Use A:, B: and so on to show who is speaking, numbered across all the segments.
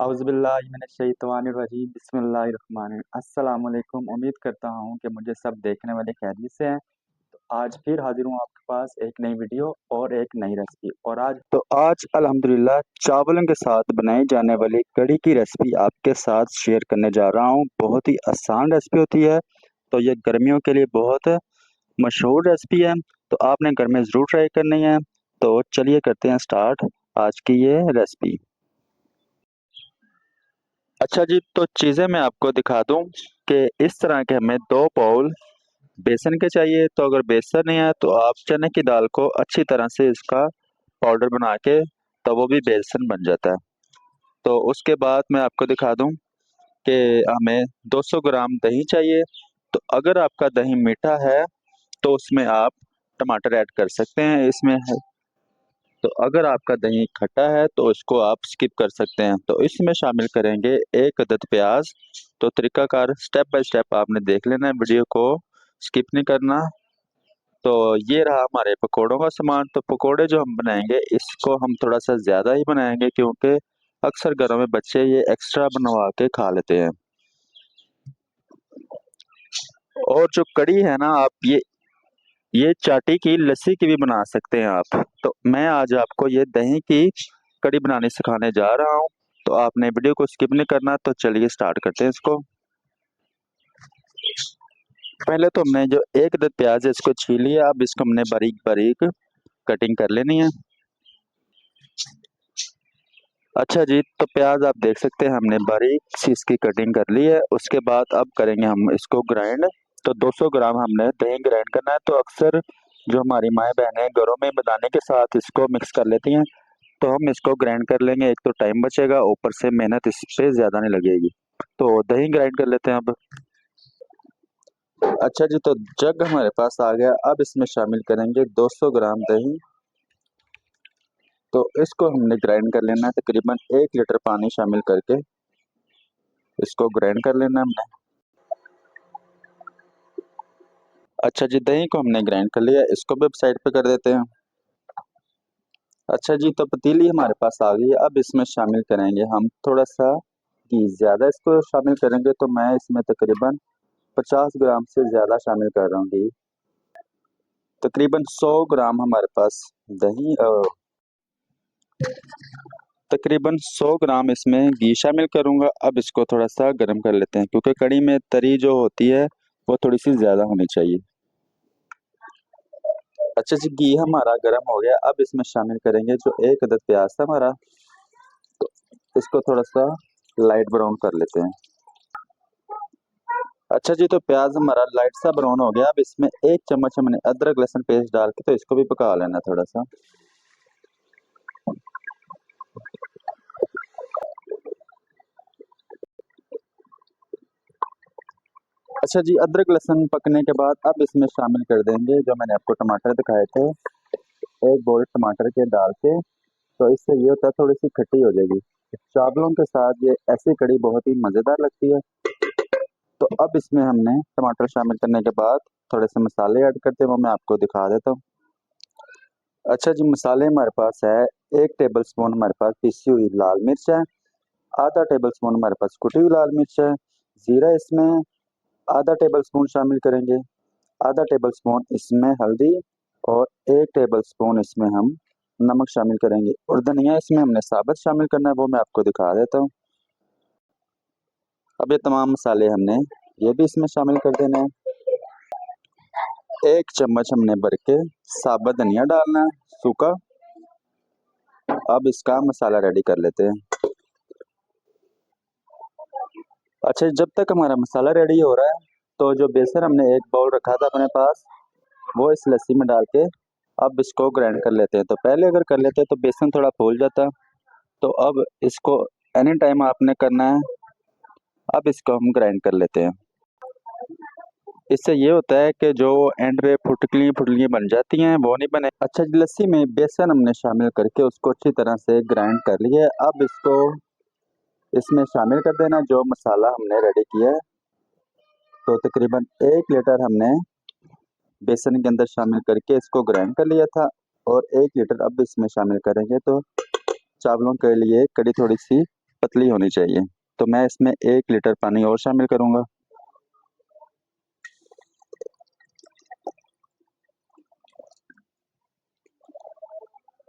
A: औज़ुबिल्लाहिमिनश्शैतानिर्रजीम बिस्मिल्लाहिर्रहमानिर्रहीम अस्सलाम वालेकुम। उम्मीद करता हूँ कि मुझे सब देखने वाले खैरियत से हैं। तो आज फिर हाजिर हूँ आपके पास एक नई वीडियो और एक नई रेसिपी। और आज अल्हम्दुलिल्लाह चावलों के साथ बनाई जाने वाली कढ़ी की रेसिपी आपके साथ शेयर करने जा रहा हूँ। बहुत ही आसान रेसिपी होती है, तो ये गर्मियों के लिए बहुत मशहूर रेसिपी है, तो आपने घर में ज़रूर ट्राई करनी है। तो चलिए करते हैं स्टार्ट आज की ये रेसिपी। अच्छा जी, तो चीज़ें मैं आपको दिखा दूँ कि इस तरह के हमें 2 बाउल बेसन के चाहिए। तो अगर बेसन नहीं है तो आप चने की दाल को अच्छी तरह से इसका पाउडर बना के, तो वो भी बेसन बन जाता है। तो उसके बाद मैं आपको दिखा दूँ कि हमें 200 ग्राम दही चाहिए। तो अगर आपका दही मीठा है तो उसमें आप टमाटर ऐड कर सकते हैं इसमें है। तो अगर आपका दही खट्टा है तो इसको आप स्किप कर सकते हैं। तो इसमें शामिल करेंगे 1 अदद प्याज। तो तरीकाकार स्टेप बाय स्टेप आपने देख लेना है, वीडियो को स्किप नहीं करना। तो ये रहा हमारे पकोड़ों का सामान। तो पकोड़े जो हम बनाएंगे इसको हम थोड़ा सा ज़्यादा ही बनाएंगे, क्योंकि अक्सर घरों में बच्चे ये एक्स्ट्रा बनवा के खा लेते हैं। और जो कढ़ी है ना, आप ये चाटी की लस्सी की भी बना सकते हैं आप। तो मैं आज आपको ये दही की कढ़ी बनानी सिखाने जा रहा हूँ। तो आपने वीडियो को स्किप नहीं करना। तो चलिए स्टार्ट करते हैं इसको। पहले तो हमने जो 1 अदद प्याज है इसको छील लिया। अब इसको हमने बारीक बारीक कटिंग कर लेनी है। अच्छा जी, तो प्याज आप देख सकते हैं हमने बारीक सी इसकी कटिंग कर ली है। उसके बाद अब करेंगे हम इसको ग्राइंड। तो 200 ग्राम हमने दही ग्राइंड करना है। तो अक्सर जो हमारी माएँ बहनें घरों में बनाने के साथ इसको मिक्स कर लेती हैं। तो हम इसको ग्राइंड कर लेंगे, एक तो टाइम बचेगा, ऊपर से मेहनत इस पे ज़्यादा नहीं लगेगी। तो दही ग्राइंड कर लेते हैं अब। अच्छा जी, तो जग हमारे पास आ गया। अब इसमें शामिल करेंगे 200 ग्राम दही। तो इसको हमने ग्राइंड कर लेना है, तकरीबन 1 लीटर पानी शामिल करके इसको ग्राइंड कर लेना है हमने। अच्छा जी, दही को हमने ग्राइंड कर लिया, इसको भी साइड पे कर देते हैं। अच्छा जी, तो पतीली हमारे पास आ गई है। अब इसमें शामिल करेंगे हम थोड़ा सा घी। ज़्यादा इसको शामिल करेंगे तो मैं इसमें तकरीबन 50 ग्राम से ज़्यादा शामिल कर रहा हूँ घी। तकरीबन 100 ग्राम हमारे पास दही तकरीबन 100 ग्राम इसमें घी शामिल करूँगा। अब इसको थोड़ा सा गर्म कर लेते हैं, क्योंकि कढ़ी में तरी जो होती है वो थोड़ी सी ज़्यादा होनी चाहिए। अच्छा जी, घी हमारा गर्म हो गया। अब इसमें शामिल करेंगे जो 1 अदद प्याज था हमारा। तो इसको थोड़ा सा लाइट ब्राउन कर लेते हैं। अच्छा जी, तो प्याज हमारा लाइट सा ब्राउन हो गया। अब इसमें 1 चम्मच हमने अदरक लहसुन पेस्ट डाल के तो इसको भी पका लेना थोड़ा सा। अच्छा जी, अदरक लहसुन पकने के बाद अब इसमें शामिल कर देंगे जो मैंने आपको टमाटर दिखाए थे। 1 बॉल टमाटर के डाल के, तो इससे ये होता है थोड़ी सी खट्टी हो जाएगी। चावलों के साथ ये ऐसी कढ़ी बहुत ही मज़ेदार लगती है। तो अब इसमें हमने टमाटर शामिल करने के बाद थोड़े से मसाले ऐड करते हैं, वो मैं आपको दिखा देता हूँ। अच्छा जी, मसाले हमारे पास है 1 टेबल स्पून हमारे पास पिसी हुई लाल मिर्च है। आधा टेबल स्पून हमारे पास कुटी हुई लाल मिर्च है। ज़ीरा इसमें आधा टेबल स्पून शामिल करेंगे। आधा टेबल स्पून इसमें हल्दी और 1 टेबल स्पून इसमें हम नमक शामिल करेंगे। और धनिया इसमें हमने साबुत शामिल करना है, वो मैं आपको दिखा देता हूँ। अब ये तमाम मसाले हमने ये भी इसमें शामिल कर देना है। 1 चम्मच हमने भर के साबुत धनिया डालना है, सूखा। अब इसका मसाला रेडी कर लेते हैं। अच्छा, जब तक हमारा मसाला रेडी हो रहा है, तो जो बेसन हमने 1 बाउल रखा था अपने पास, वो इस लस्सी में डाल के अब इसको ग्राइंड कर लेते हैं। तो पहले अगर कर लेते तो बेसन थोड़ा फूल जाता। तो अब इसको एनी टाइम आपने करना है। अब इसको हम ग्राइंड कर लेते हैं। इससे ये होता है कि जो एंड पे फुटकली बन जाती हैं वो नहीं बने। अच्छा जी, लस्सी में बेसन हमने शामिल करके उसको अच्छी तरह से ग्राइंड कर लिया है। अब इसको इसमें शामिल कर देना जो मसाला हमने रेडी किया है। तो तकरीबन 1 लीटर हमने बेसन के अंदर शामिल करके इसको ग्राइंड कर लिया था, और 1 लीटर अब इसमें शामिल करेंगे। तो चावलों के लिए कड़ी थोड़ी सी पतली होनी चाहिए। तो मैं इसमें 1 लीटर पानी और शामिल करूंगा।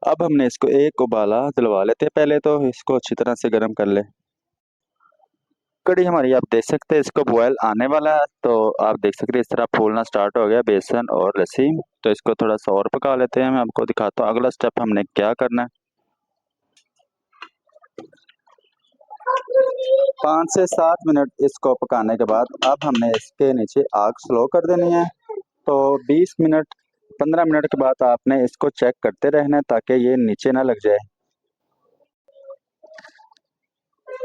A: अब हमने इसको एक उबाला दिलवा लेते हैं, पहले तो इसको अच्छी तरह से गर्म कर ले। कड़ी हमारी आप देख सकते हैं इसको बॉयल आने वाला है, तो आप देख सकते हैं इस तरह फूलना स्टार्ट हो गया बेसन और लस्सी। तो इसको थोड़ा सा और पका लेते हैं। मैं आपको दिखाता हूँ अगला स्टेप हमने क्या करना है। 5 से 7 मिनट इसको पकाने के बाद अब हमने इसके नीचे आग स्लो कर देनी है। तो 20 मिनट 15 मिनट के बाद आपने इसको चेक करते रहना है ताकि ये नीचे ना लग जाए।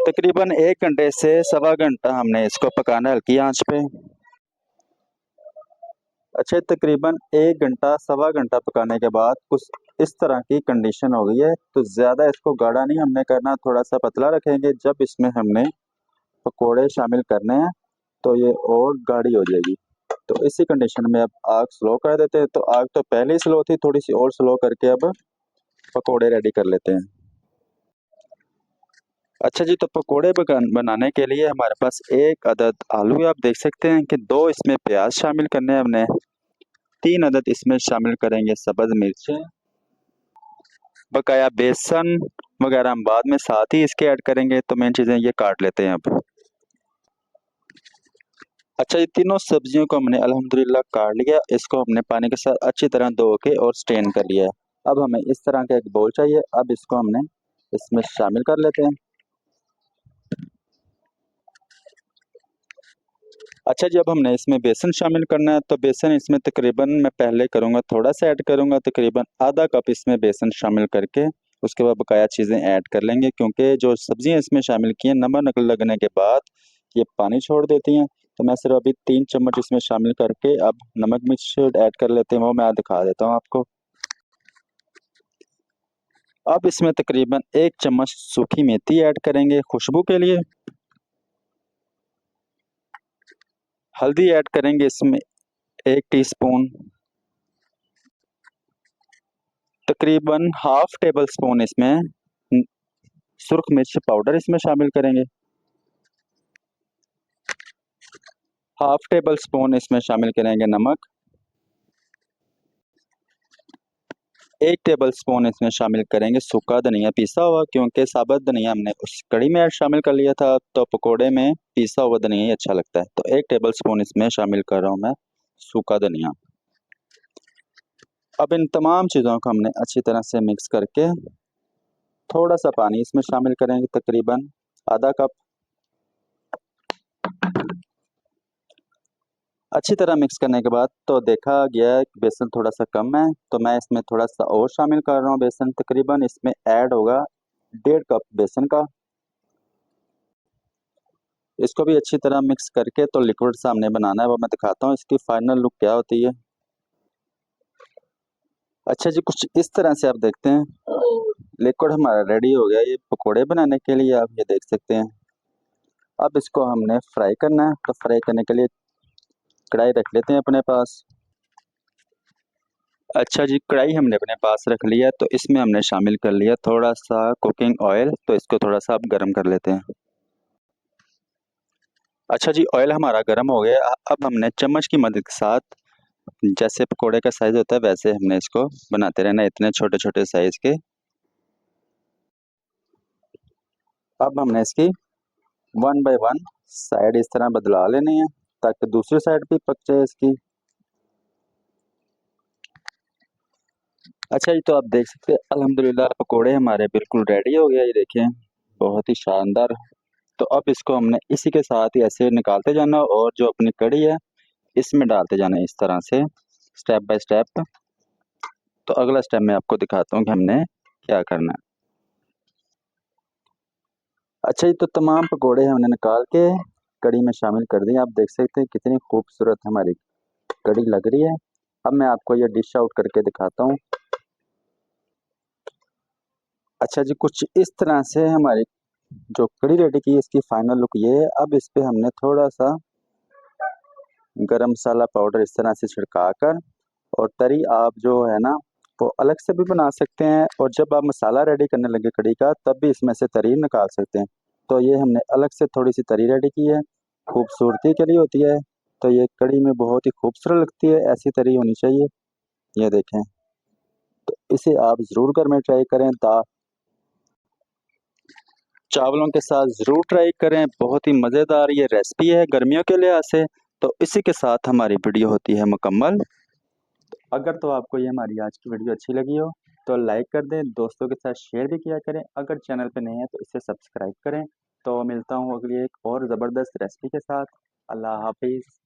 A: तकरीबन 1 घंटे से सवा घंटा हमने इसको पकाना है हल्की आंच पे। अच्छा, तकरीबन 1 घंटा सवा घंटा पकाने के बाद कुछ इस तरह की कंडीशन हो गई है। तो ज़्यादा इसको गाढ़ा नहीं हमने करना, थोड़ा सा पतला रखेंगे। जब इसमें हमने पकोड़े शामिल करने हैं तो ये और गाढ़ी हो जाएगी। तो इसी कंडीशन में अब आग स्लो कर देते हैं। तो आग तो पहले ही स्लो थी, थोड़ी सी और स्लो करके अब पकोड़े रेडी कर लेते हैं। अच्छा जी, तो पकोड़े बनाने के लिए हमारे पास 1 अदद आलू है। आप देख सकते हैं कि 2 इसमें प्याज शामिल करने हैं हमने। 3 अदद इसमें शामिल करेंगे सब्ज मिर्चें। बकाया बेसन वगैरह हम बाद में साथ ही इसके ऐड करेंगे। तो मेन चीज़ें ये काट लेते हैं अब। अच्छा, ये तीनों सब्जियों को हमने अल्हम्दुलिल्लाह काट लिया। इसको हमने पानी के साथ अच्छी तरह धो के और स्टेन कर लिया है। अब हमें इस तरह का एक बोल चाहिए। अब इसको हमने इसमें शामिल कर लेते हैं। अच्छा जी, अब हमने इसमें बेसन शामिल करना है। तो बेसन इसमें तकरीबन मैं पहले करूँगा थोड़ा सा ऐड करूँगा, तकरीबन आधा कप इसमें बेसन शामिल करके उसके बाद बकाया चीज़ें ऐड कर लेंगे। क्योंकि जो सब्जियां इसमें शामिल की हैं नमक लगने के बाद ये पानी छोड़ देती हैं। तो मैं सिर्फ अभी 3 चम्मच इसमें शामिल करके अब नमक मिर्च ऐड कर लेते हैं, वो मैं दिखा देता हूँ आपको। अब इसमें तकरीबन 1 चम्मच सूखी मेथी ऐड करेंगे खुशबू के लिए। हल्दी ऐड करेंगे इसमें 1 टीस्पून। तकरीबन हाफ टेबल स्पून इसमें सुर्ख मिर्च पाउडर इसमें शामिल करेंगे। हाफ टेबल स्पून इसमें शामिल करेंगे नमक। 1 टेबल स्पून इसमें शामिल करेंगे सूखा धनिया पिसा हुआ, क्योंकि साबुत धनिया हमने उस कड़ी में शामिल कर लिया था। तो पकोड़े में पिसा हुआ धनिया ही अच्छा लगता है। तो 1 टेबल स्पून इसमें शामिल कर रहा हूँ मैं सूखा धनिया। अब इन तमाम चीज़ों को हमने अच्छी तरह से मिक्स करके थोड़ा सा पानी इसमें शामिल करेंगे, तकरीबन आधा कप। अच्छी तरह मिक्स करने के बाद तो देखा गया है कि बेसन थोड़ा सा कम है। तो मैं इसमें थोड़ा सा और शामिल कर रहा हूँ बेसन। तकरीबन इसमें ऐड होगा 1.5 कप बेसन का। इसको भी अच्छी तरह मिक्स करके तो लिक्विड सामने बनाना है, वो मैं दिखाता हूँ इसकी फाइनल लुक क्या होती है। अच्छा जी, कुछ इस तरह से आप देखते हैं लिक्विड हमारा रेडी हो गया ये पकोड़े बनाने के लिए, आप ये देख सकते हैं। अब इसको हमने फ्राई करना है। तो फ्राई करने के लिए कढ़ाई रख लेते हैं अपने पास। अच्छा जी, कढ़ाई हमने अपने पास रख लिया। तो इसमें हमने शामिल कर लिया थोड़ा सा कुकिंग ऑयल। तो इसको थोड़ा सा अब गर्म कर लेते हैं। अच्छा जी, ऑयल हमारा गर्म हो गया। अब हमने चम्मच की मदद के साथ जैसे पकोड़े का साइज होता है वैसे हमने इसको बनाते रहना है, इतने छोटे छोटे साइज के। अब हमने इसकी 1 बाय 1 साइड इस तरह बदला लेनी है ताकि दूसरी साइड भी पक जाए इसकी। अच्छा जी, तो आप देख सकते हैं अल्हम्दुलिल्लाह पकोड़े हमारे बिल्कुल रेडी हो गया। ये देखें बहुत ही शानदार। तो अब इसको हमने इसी के साथ ही ऐसे निकालते जाना और जो अपनी कड़ी है इसमें डालते जाना इस तरह से स्टेप बाय स्टेप। तो अगला स्टेप मैं आपको दिखाता हूँ कि हमने क्या करना है। अच्छा जी, तो तमाम पकोड़े हमने निकाल के कड़ी में शामिल कर दिए। आप देख सकते हैं कितनी खूबसूरत हमारी कड़ी लग रही है। अब मैं आपको ये डिश आउट करके दिखाता हूँ। अच्छा जी, कुछ इस तरह से हमारी जो कड़ी रेडी की इसकी फाइनल लुक ये है। अब इस पे हमने थोड़ा सा गरम मसाला पाउडर इस तरह से छिड़का कर और तरी आप जो है ना वो अलग से भी बना सकते हैं। और जब आप मसाला रेडी करने लगे कड़ी का तब भी इसमें से तरी निकाल सकते हैं। तो ये हमने अलग से थोड़ी सी तरी रेडी की है, खूबसूरती के लिए होती है। तो ये कड़ी में बहुत ही खूबसूरत लगती है, ऐसी तरी होनी चाहिए। ये देखें, तो इसे आप ज़रूर घर में ट्राई करें, दा चावलों के साथ ज़रूर ट्राई करें। बहुत ही मज़ेदार ये रेसिपी है गर्मियों के लिहाज से। तो इसी के साथ हमारी वीडियो होती है मुकम्मल। अगर तो आपको ये हमारी आज की वीडियो अच्छी लगी हो तो लाइक कर दें, दोस्तों के साथ शेयर भी किया करें। अगर चैनल पे नए हैं तो इसे सब्सक्राइब करें। तो मिलता हूँ अगली एक और ज़बरदस्त रेसिपी के साथ। अल्लाह हाफिज़।